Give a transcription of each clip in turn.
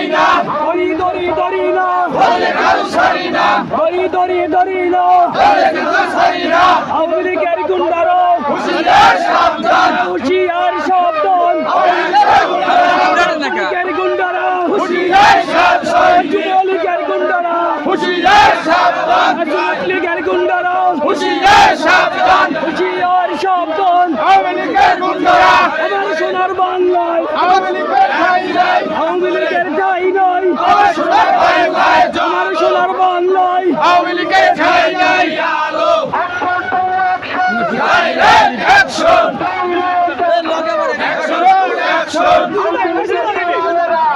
ছাই না দড়ি দড়ি দড়ি না ধরলে কারো ছাড়ি না দড়ি দড়ি দড়ি না ধরলে কারো ছাড়ি না আওয়ামী লীগের গুন্ডারা হুঁশিয়ার সাবধান হুঁশিয়ার সাবধান লীগের গুন্ডারা হুঁশিয়ার সাবধান লীগের গুন্ডারা হুঁশিয়ার সাবধান লীগের গুন্ডারা হুঁশিয়ার সাবধান হুঁশিয়ার সাবধান আওয়ামী লীগের গুন্ডারা আমার সোনার বাংলায় আওয়ামী লীগের ঠাঁই নাই আওয়ামী লীগের ঠাঁই নাই আমার সোনার বাংলায় আমার সোনার বাংলায় আওয়ামী লীগের ঠাঁই নাই ডাইরেক্ট অ্যাকশন অ্যাকশন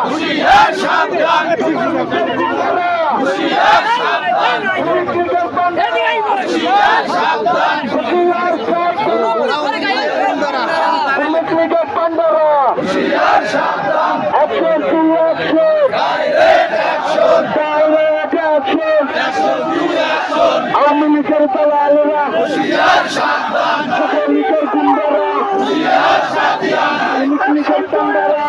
হুঁশিয়ার সাবধান হুঁশিয়ার সাবধান হুঁশিয়ার সাবধান হুঁশিয়ার সাবধান direct action action to action Awami লীগের দালালেরা হুঁশিয়ার সাবধান লীগের গুন্ডারা হুঁশিয়ার সাবধান লীগের গুন্ডারা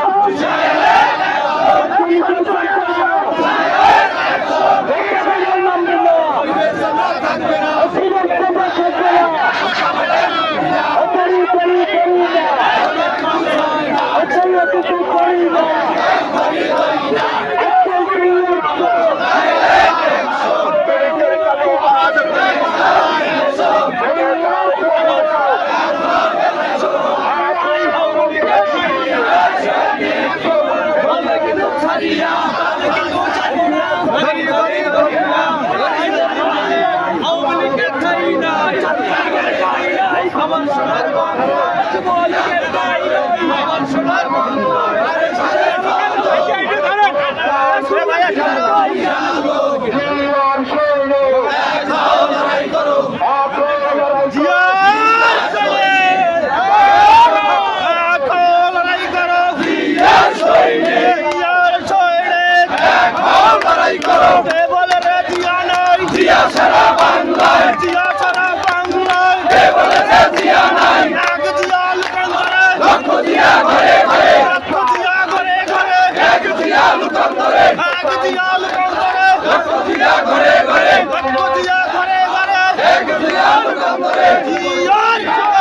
সারা বাংলায় জিয়া সারা বাংলায় কে বলেছে জিয়া নাই এক জিয়া লুকন করে লক্ষ জিয়া ঘরে ঘরে লক্ষ জিয়া ঘরে ঘরে এক জিয়া লুকন ধরে এক জিয়া লুকন করে লক্ষ জিয়া ঘরে ঘরে লক্ষ জিয়া ঘরে ঘরে এক জিয়া লুকন ধরে জিয়া